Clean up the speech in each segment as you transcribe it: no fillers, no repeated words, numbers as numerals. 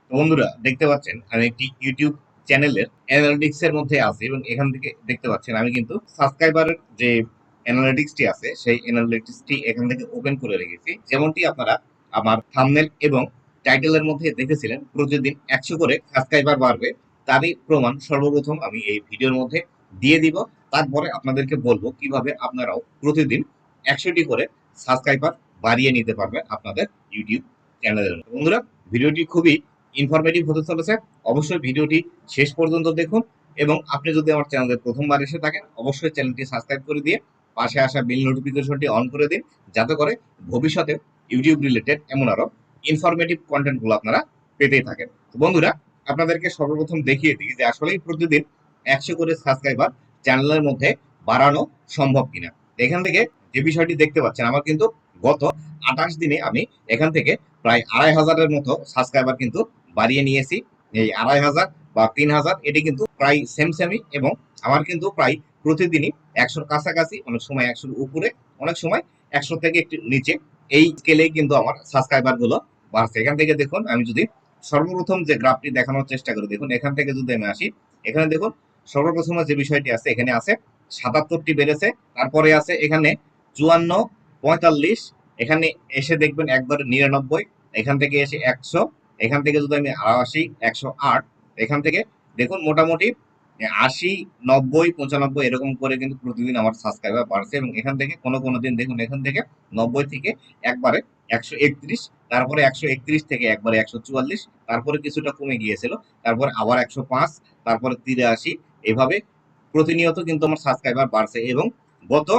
তো বন্ধুরা দেখতে পাচ্ছেন আমি একটি ইউটিউব চ্যানেলের অ্যানালিটিক্স এর মধ্যে আছি এবং এখান থেকে দেখতে পাচ্ছেন আমি কিন্তু সাবস্ক্রাইবারের যে অ্যানালিটিক্সটি আছে সেই অ্যানালিটিক্সটি এখান থেকে ওপেন করে রেখেছি। যেমনটি আপনারা আমার থাম্বনেল এবং টাইটেলের মধ্যে দেখেছিলেন প্রতিদিন 100 করে সাবস্ক্রাইবার বাড়বে, তারই প্রমাণ সর্বপ্রথম আমি এই ভিডিওর মধ্যে দিয়ে দিব। তারপরে আপনাদেরকে বলবো কিভাবে আপনারাও প্রতিদিন 100টি করে সাবস্ক্রাইবার বাড়িয়ে নিতে পারবেন আপনাদের ইউটিউব চ্যানেলের। বন্ধুরা, ভিডিওটি খুবই ইনফরমেটিভ হতে চলেছে। অবশ্যই ভিডিওটি শেষ পর্যন্ত দেখুন এবং আপনি যদি আমার চ্যানেলে প্রথমবার এসে থাকেন অবশ্যই চ্যানেলটি সাবস্ক্রাইব করে দিয়ে পাশে আসা বেল নোটিফিকেশনটি অন করে দিন, যাতে করে ভবিষ্যতে ইউটিউব রিলেটেড এমন আরো ইনফরমেটিভ কন্টেন্টগুলো আপনারা পেতেই থাকেন। তো বন্ধুরা, আপনাদেরকে সর্বপ্রথম দেখিয়ে দিই যে আসলেই প্রতিদিন 100 করে সাবস্ক্রাইবার চ্যানেলের মধ্যে বাড়ানো সম্ভব কিনা। এখান থেকে যে বিষয়টি দেখতে পাচ্ছেন, আমার কিন্তু গত 28 দিনে আমি এখান থেকে প্রায় 2500-এর মতো সাবস্ক্রাইবার কিন্তু বাড়িয়ে নিয়েছি। এই 2500 বা 3000 এটি কিন্তু প্রায় সেম সেমই এবং আমার কিন্তু প্রায় প্রতিদিনই 100-র কাছাকাছি, অনেক সময় 100-র উপরে, অনেক সময় 100 থেকে একটু নিচে, এই স্কেলেই কিন্তু আমার সাবস্ক্রাইবার গুলো বাড়ছে। এখান থেকে দেখুন, আমি যদি সর্বপ্রথম যে গ্রাফটি দেখানোর চেষ্টা করি, দেখুন এখান থেকে যদি আমি আসি, এখানে দেখুন সর্বপ্রথম যে বিষয়টি আছে এখানে আছে 77টি বেড়েছে, তারপরে আছে এখানে 54, 45, এখানে এসে দেখবেন একবারে 99, এখান থেকে এসে 100, এখান থেকে যদি আমি আসি 108, এখান থেকে দেখুন মোটামুটি 80, 90, 95 এরকম করে কিন্তু প্রতিদিন আমার সাবস্ক্রাইবার বাড়ছে এবং এখান থেকে কোনো কোনো দিন দেখুন এখান থেকে 90 থেকে একবারে 131, তারপরে 131 থেকে একবারে 144, তারপরে কিছুটা কমে গিয়েছিল, তারপরে আবার 105, তারপরে 83, এভাবে প্রতিনিয়ত কিন্তু আমার সাবস্ক্রাইবার বাড়ছে এবং গত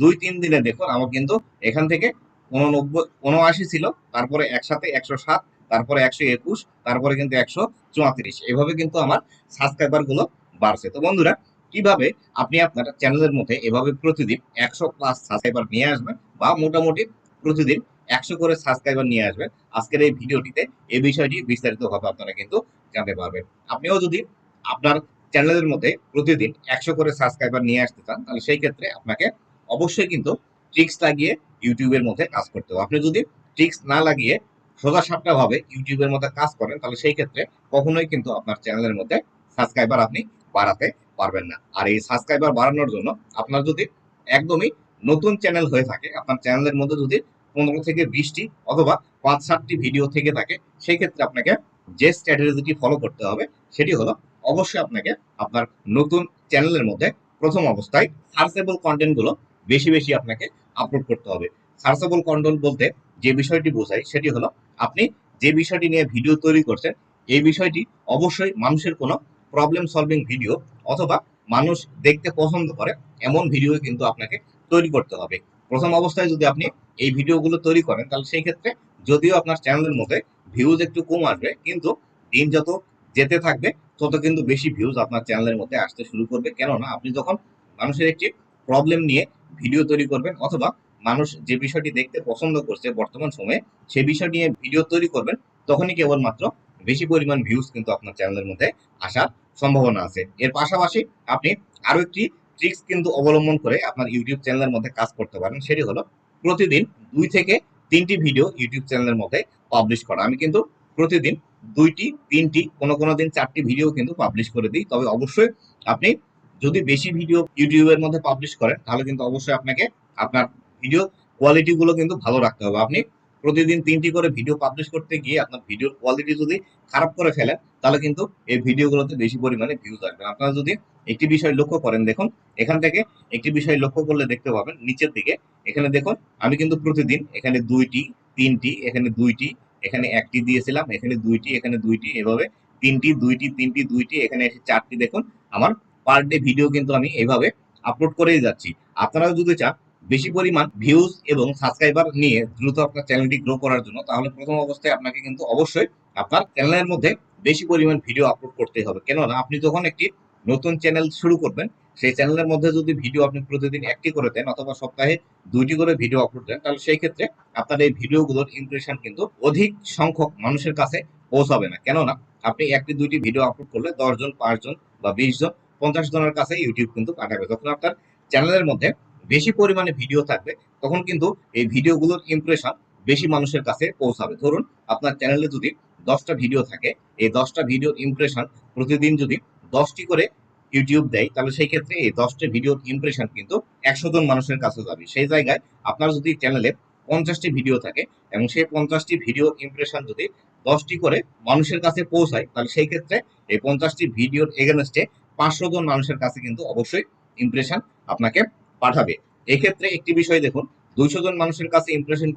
2-3 দিনে দেখুন আমার কিন্তু এখান থেকে 89, 79 ছিল, তারপরে একসাথে 107, তারপরে 121, তারপরে কিন্তু 134, এভাবে কিন্তু আমার সাবস্ক্রাইবার গুলো বাড়ছে। তো বন্ধুরা, কিভাবে আপনি আপনার চ্যানেলের মধ্যে এভাবে প্রতিদিন 100+ সাবস্ক্রাইবার নিয়ে আসবেন বা মোটামুটি প্রতিদিন 100 করে সাবস্ক্রাইবার নিয়ে আসবেন, আজকের এই ভিডিওটিতে এই বিষয়টি বিস্তারিতভাবে আপনারা কিন্তু জানতে পারবেন। আপনিও যদি আপনার চ্যানেলের মধ্যে প্রতিদিন 100 করে সাবস্ক্রাইবার নিয়ে আসতে চান, তাহলে সেই ক্ষেত্রে আপনাকে অবশ্যই কিন্তু ট্রিক্স লাগিয়ে ইউটিউবের মধ্যে কাজ করতে হবে। আপনি যদি ট্রিক্স না লাগিয়ে সোজা সাপটা ভাবে ইউটিউবের মধ্যে কাজ করেন, তাহলে সেই ক্ষেত্রে কখনোই কিন্তু আপনার চ্যানেলের মধ্যে সাবস্ক্রাইবার আপনি বাড়াতে পারবেন না। আর এই সাবস্ক্রাইবার বাড়ানোর জন্য আপনার যদি একদমই নতুন চ্যানেল হয়ে থাকে, আপনার চ্যানেলের মধ্যে যদি 15 থেকে 20টি অথবা 5-7টি ভিডিও থেকে থাকে, সেই ক্ষেত্রে আপনাকে যে স্ট্র্যাটেজিটি ফলো করতে হবে সেটি হলো অবশ্যই আপনাকে আপনার নতুন চ্যানেলের মধ্যে প্রথম অবস্থায় সার্চেবল কন্টেন্ট গুলো বেশি বেশি আপনাকে আপলোড করতে হবে। সার্চেবল কন্টেন্ট বলতে যে বিষয়টি বোঝায় সেটি হলো আপনি যে বিষয়টি নিয়ে ভিডিও তৈরি করছেন, এই বিষয়টি অবশ্যই মানুষের কোনো প্রবলেম সলভিং ভিডিও অথবা মানুষ দেখতে পছন্দ করে এমন ভিডিও কিন্তু আপনাকে তৈরি করতে হবে। প্রথম অবস্থায় যদি আপনি এই ভিডিওগুলো তৈরি করেন, তাহলে সেই ক্ষেত্রে যদিও আপনার চ্যানেলের মধ্যে ভিউজ একটু কম আসবে, কিন্তু দিন যত যেতে থাকবে তত কিন্তু বেশি ভিউজ আপনার চ্যানেলের মধ্যে আসতে শুরু করবে। কেননা আপনি যখন মানুষের একটি প্রবলেম নিয়ে ভিডিও তৈরি করবেন অথবা মানুষ যে বিষয়টি দেখতে পছন্দ করছে বর্তমান সময়ে সেই বিষয় নিয়ে ভিডিও তৈরি করবেন, তখনই কেবলমাত্র বেশি পরিমাণ ভিউজ কিন্তু আপনার চ্যানেলের মধ্যে আসার সম্ভাবনা আছে। এর পাশাপাশি আপনি আরো একটি ট্রিক্স কিন্তু অবলম্বন করে আপনার ইউটিউব চ্যানেলের মধ্যে কাজ করতে পারেন, সেটি হলো প্রতিদিন 2 থেকে 3টি ভিডিও ইউটিউব চ্যানেলের মধ্যে পাবলিশ করা। আমি কিন্তু প্রতিদিন 2টি, 3টি, কোনো দিন 4টি ভিডিও কিন্তু পাবলিশ করে দিই। তবে অবশ্যই আপনি যদি বেশি ভিডিও ইউটিউবের মধ্যে পাবলিশ করেন, তাহলে কিন্তু অবশ্যই আপনাকে আপনার ভিডিও কোয়ালিটি গুলো কিন্তু ভালো রাখতে হবে। আপনি প্রতিদিন 3টি করে ভিডিও পাবলিশ করতে গিয়ে আপনার ভিডিওর কোয়ালিটি যদি খারাপ করে ফেলেন, তাহলে কিন্তু এই ভিডিওগুলোতে বেশি পরিমাণে ভিউজ আসবে। আপনারা যদি একটি বিষয় লক্ষ্য করেন, দেখুন এখান থেকে একটি বিষয় লক্ষ্য করলে দেখতে পাবেন নিচের দিকে, এখানে দেখুন আমি কিন্তু প্রতিদিন এখানে 2টি, 3টি, এখানে 2টি, এখানে 1টি দিয়েছিলাম, এখানে 2টি, এখানে 2টি, এভাবে 3টি, 2টি, 3টি, 2টি, এখানে এসে 4টি, দেখুন আমার পার ডে ভিডিও কিন্তু আমি এইভাবে আপলোড করেই যাচ্ছি। আপনারাও যদি চান বেশি পরিমাণ ভিউজ এবং সাবস্ক্রাইবার নিয়ে দ্রুত আপনার চ্যানেলটি গ্রো করার জন্য, তাহলে প্রথম অবস্থায় আপনাকে কিন্তু অবশ্যই আপনার চ্যানেলের মধ্যে বেশি পরিমাণ ভিডিও আপলোড করতে হবে। কেননা আপনি যখন একটি নতুন চ্যানেল শুরু করবেন, সেই চ্যানেলের মধ্যে যদি ভিডিও আপনি প্রতিদিন 1টি করে দেন অথবা সপ্তাহে 2টি করে ভিডিও আপলোড দেন, তাহলে সেই ক্ষেত্রে আপনার এই ভিডিওগুলোর ইমপ্রেশন কিন্তু অধিক সংখ্যক মানুষের কাছে পৌঁছাবে না। কেননা আপনি 1টি 2টি ভিডিও আপলোড করলে 10 জন, 5 জন বা 20 জন, 50 জনের কাছে ইউটিউব কিন্তু পাঠাবে। যখন আপনার চ্যানেলের মধ্যে বেশি পরিমাণে ভিডিও থাকবে, তখন কিন্তু এই ভিডিওগুলোর ইমপ্রেশন বেশি মানুষের কাছে পৌঁছাবে। ধরুন আপনার চ্যানেলে যদি 10টা ভিডিও থাকে, এই 10টা ভিডিওর ইমপ্রেশন প্রতিদিন যদি 10টি করে ইউটিউব দেয়, তাহলে সেই ক্ষেত্রে এই 10টা ভিডিওর ইমপ্রেশন কিন্তু 100 জন মানুষের কাছে যাবে। সেই জায়গায় আপনার যদি চ্যানেলে 50টি ভিডিও থাকে এবং সেই 50টি ভিডিওর ইমপ্রেশন যদি 10টি করে মানুষের কাছে পৌঁছায়, তাহলে সেই ক্ষেত্রে এই 50টি ভিডিওর এগেনস্টে 500 জন মানুষের কাছে কিন্তু অবশ্যই ইমপ্রেশন আপনাকে পাঠাবে। এক্ষেত্রে একটি বিষয় দেখুন, 200 জন মানুষের কাছে ইমপ্রেশন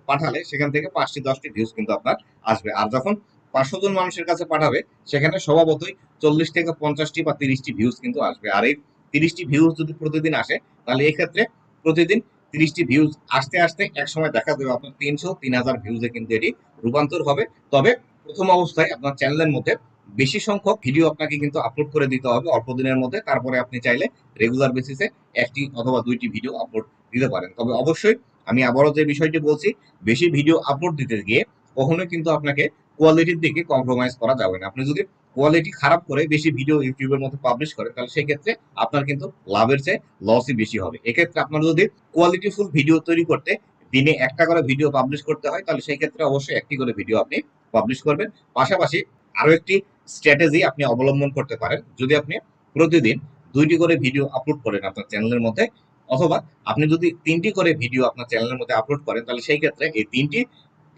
পাঠালে সেখান থেকে 5টি 10টি ভিউজ কিন্তু আপনার আসবে। আর যখন 500 জন মানুষের কাছে পাঠাবে, সেখানে স্বভাবতই 40 থেকে 50টি বা 30টি ভিউজ কিন্তু আসবে। আর এই 30টি ভিউজ যদি প্রতিদিন আসে, তাহলে এক্ষেত্রে প্রতিদিন 30টি ভিউজ আসতে আসতে এক সময় দেখা যাবে আপনার 300-3000 ভিউজে কিন্তু এটি রূপান্তর হবে। তবে প্রথম অবস্থায় আপনার চ্যানেলের মধ্যে বেশি সংখ্যক ভিডিও আপনাকে কিন্তু আপলোড করে দিতে হবে অল্প দিনের মধ্যে। তারপরে আপনি চাইলে রেগুলার বেসিসে 1টি অথবা 2টি ভিডিও আপলোড দিতে পারেন। তবে অবশ্যই আমি আবারও যে বিষয়টি বলছি, বেশি ভিডিও আপলোড দিতে গিয়ে কখনোই কিন্তু আপনাকে কোয়ালিটির দিকে কম্প্রোমাইজ করা যাবে না। আপনি যদি কোয়ালিটি খারাপ করে বেশি ভিডিও ইউটিউবের মধ্যে পাবলিশ করেন, তাহলে সেই ক্ষেত্রে আপনার কিন্তু লাভের চেয়ে লসই বেশি হবে। এক্ষেত্রে আপনার যদি কোয়ালিটিফুল ভিডিও তৈরি করতে দিনে একটা করে ভিডিও পাবলিশ করতে হয়, তাহলে সেই ক্ষেত্রে অবশ্যই একটি করে ভিডিও আপনি পাবলিশ করবেন। পাশাপাশি আরো একটি স্ট্র্যাটেজি আপনি অবলম্বন করতে পারেন। যদি আপনি প্রতিদিন 2টি করে ভিডিও আপলোড করেন আপনার চ্যানেলের মধ্যে, অথবা আপনি যদি 3টি করে ভিডিও আপনার চ্যানেলের মধ্যে আপলোড করেন, তাহলে সেই ক্ষেত্রে এই 3টি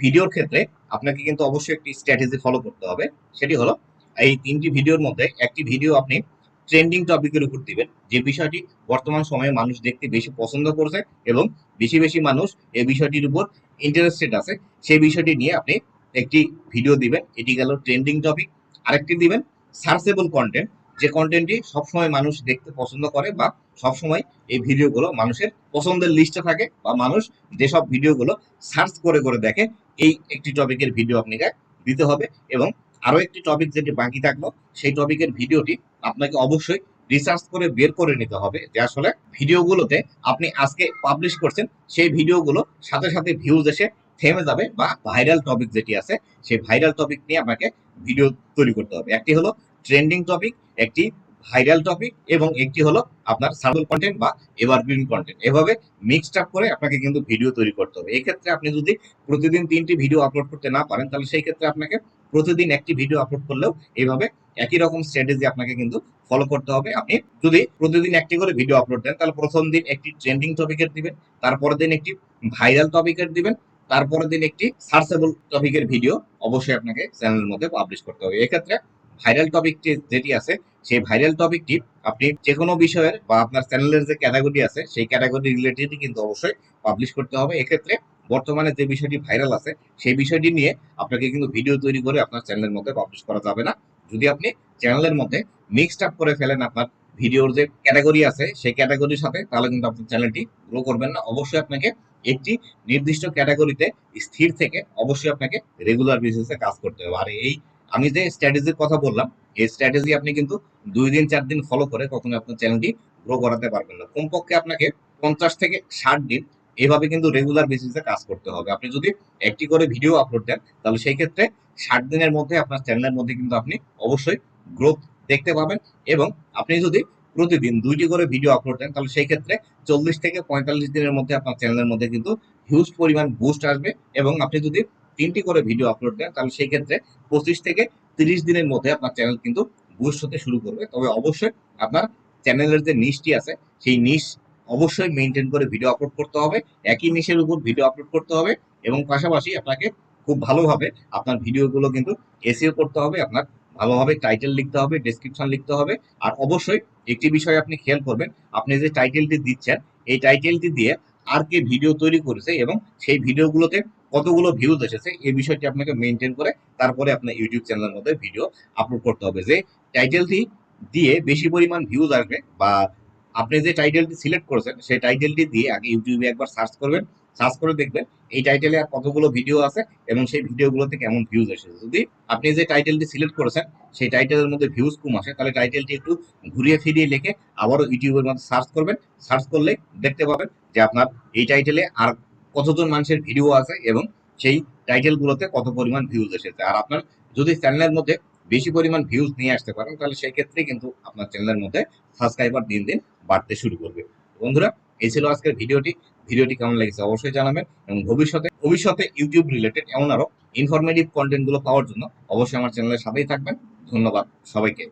ভিডিওর ক্ষেত্রে আপনাকে কিন্তু অবশ্যই একটি স্ট্র্যাটেজি ফলো করতে হবে। সেটি হলো, এই 3টি ভিডিওর মধ্যে একটি ভিডিও আপনি ট্রেন্ডিং টপিকের উপর দিবেন, যে বিষয়টি বর্তমান সময়ে মানুষ দেখতে বেশি পছন্দ করছে এবং বেশি বেশি মানুষ এই বিষয়টির উপর ইন্টারেস্টেড আছে, সেই বিষয়টি নিয়ে আপনি একটি ভিডিও দিবেন। এটি গেল ট্রেন্ডিং টপিক। আরেকটি দিবেন সার্চেবল কন্টেন্ট, যে কন্টেন্টটি সবসময় মানুষ দেখতে পছন্দ করে বা সবসময় এই ভিডিওগুলো মানুষের পছন্দের লিস্টে থাকে বা মানুষ যেসব ভিডিওগুলো সার্চ করে করে দেখে, এই একটি টপিকের ভিডিও আপনাকে দিতে হবে। এবং আরো একটি টপিক যেটি বাকি থাকলো, সেই টপিকের ভিডিওটি আপনাকে অবশ্যই রিসার্চ করে বের করে নিতে হবে যে আসলে ভিডিওগুলোতে আপনি আজকে পাবলিশ করছেন, সেই ভিডিওগুলো সাথে সাথে ভিউজ এসে থেমে যাবে, বা ভাইরাল টপিক যেটি আছে সেই ভাইরাল টপিক নিয়ে আপনাকে ভিডিও তৈরি করতে হবে। একটি হলো ট্রেন্ডিং টপিক, একটি ভাইরাল টপিক, এবং একটি হলো আপনার সার্ভেল কন্টেন্ট বা এভারগ্রিন কন্টেন্ট। এভাবে মিক্সড আপ করে আপনাকে কিন্তু ভিডিও তৈরি করতে হবে। এক্ষেত্রে আপনি যদি প্রতিদিন 3টি ভিডিও আপলোড করতে না পারেন, তাহলে সেই ক্ষেত্রে আপনাকে প্রতিদিন একটি ভিডিও আপলোড করলেও এইভাবে একই রকম স্ট্র্যাটেজি আপনাকে কিন্তু ফলো করতে হবে। আপনি যদি প্রতিদিন একটি করে ভিডিও আপলোড দেন, তাহলে প্রথম দিন একটি ট্রেন্ডিং টপিকের দিবেন, তারপরের দিন একটি ভাইরাল টপিকের দিবেন, তারপরের দিন একটি সার্চেবল টপিকের ভিডিও অবশ্যই আপনাকে চ্যানেলের মধ্যে পাবলিশ করতে হবে। এক্ষেত্রে ভাইরাল টপিকটি যেটি আছে, সেই ভাইরাল টপিকটি আপনি যে কোনো বিষয়ের বা আপনার চ্যানেলের যে ক্যাটাগরি আছে সেই ক্যাটাগরি রিলেটেডই কিন্তু অবশ্যই পাবলিশ করতে হবে। এক্ষেত্রে বর্তমানে যে বিষয়টি ভাইরাল আছে সেই বিষয়টি নিয়ে আপনাকে কিন্তু ভিডিও তৈরি করে আপনার চ্যানেলের মধ্যে পাবলিশ করা যাবে না। যদি আপনি চ্যানেলের মধ্যে মিক্সড আপ করে ফেলেন আপনার ভিডিওর যে ক্যাটাগরি আছে সেই ক্যাটাগরির সাথে, তাহলে কিন্তু আপনার চ্যানেলটি গ্রো করবেন না। অবশ্যই আপনাকে একটি নির্দিষ্ট ক্যাটাগরিতে স্থির থেকে অবশ্যই আপনাকে রেগুলার বেসিসে কাজ করতে হবে। আর এই আমি যে স্ট্র্যাটেজির কথা বললাম, এই স্ট্র্যাটেজি আপনি কিন্তু 2 দিন 4 দিন ফলো করে কখনো আপনার চ্যানেলটি গ্রো করাতে পারবেন না। কমপক্ষে আপনাকে 50 থেকে 60 দিন এভাবে কিন্তু রেগুলার বেসিসে কাজ করতে হবে। আপনি যদি একটি করে ভিডিও আপলোড দেন, তাহলে সেই ক্ষেত্রে 60 দিনের মধ্যে আপনার চ্যানেলের মধ্যে কিন্তু আপনি অবশ্যই গ্রোথ দেখতে পাবেন। এবং আপনি যদি প্রতিদিন 2টি করে ভিডিও আপলোড দেন, তাহলে সেই ক্ষেত্রে 40 থেকে 45 দিনের মধ্যে আপনার চ্যানেলের মধ্যে কিন্তু হিউজ পরিমাণ বুস্ট আসবে। এবং আপনি যদি 3টি করে ভিডিও আপলোড দেন, তাহলে সেই ক্ষেত্রে 25 থেকে 30 দিনের মধ্যে আপনার চ্যানেল কিন্তু বুস্ট হতে শুরু করবে। তবে অবশ্যই আপনার চ্যানেলের যে নিশটি আছে সেই নিশ অবশ্যই মেনটেন করে ভিডিও আপলোড করতে হবে। একই নিশের উপর ভিডিও আপলোড করতে হবে এবং পাশাপাশি আপনাকে খুব ভালোভাবে আপনার ভিডিওগুলো কিন্তু এসইও করতে হবে। আপনার ভালোভাবে টাইটেল লিখতে হবে, ডেসক্রিপশন লিখতে হবে। আর অবশ্যই একটি বিষয় আপনি খেয়াল করবেন, আপনি যে টাইটেলটি দিচ্ছেন এই টাইটেলটি দিয়ে আর কে ভিডিও তৈরি করেছে এবং সেই ভিডিওগুলোতে কতগুলো ভিউজ এসেছে, এই বিষয়টি আপনাকে মেনটেন করে তারপরে আপনার ইউটিউব চ্যানেলের মধ্যে ভিডিও আপলোড করতে হবে। যে টাইটেলটি দিয়ে বেশি পরিমাণ ভিউজ আসবে বা আপনি যে টাইটেলটি সিলেক্ট করেছেন সেই টাইটেলটি দিয়ে আগে ইউটিউবে একবার সার্চ করবেন। সার্চ করে দেখবেন এই টাইটেলে আর কতগুলো ভিডিও আছে এবং সেই ভিডিওগুলোতে কেমন ভিউজ এসেছে। যদি আপনি যে টাইটেলটি সিলেক্ট করেছেন সেই টাইটেলের মধ্যে ভিউজ কম আসে, তাহলে টাইটেলটি একটু ঘুরিয়ে ফিরিয়ে লিখে আবারও ইউটিউবের মধ্যে সার্চ করবেন। সার্চ করলে দেখতে পাবেন যে আপনার এই টাইটেলে আর কতজন মানুষের ভিডিও আছে এবং সেই টাইটেলগুলোতে কত পরিমাণ ভিউজ এসেছে। আর আপনার যদি চ্যানেলের মধ্যে বেশি পরিমাণ ভিউজ নিয়ে আসতে পারেন, তাহলে সেই ক্ষেত্রে কিন্তু আপনার চ্যানেলের মধ্যে সাবস্ক্রাইবার দিন দিন বাড়তে শুরু করবে। বন্ধুরা, এই ছিল আজকের ভিডিওটি। ভিডিওটি কেমন লেগেছে অবশ্যই জানাবেন এবং ভবিষ্যতে ইউটিউব রিলেটেড এমন আরো ইনফরমেটিভ কন্টেন্ট গুলো পাওয়ার জন্য অবশ্যই আমার চ্যানেলের সাথেই থাকবেন। ধন্যবাদ সবাইকে।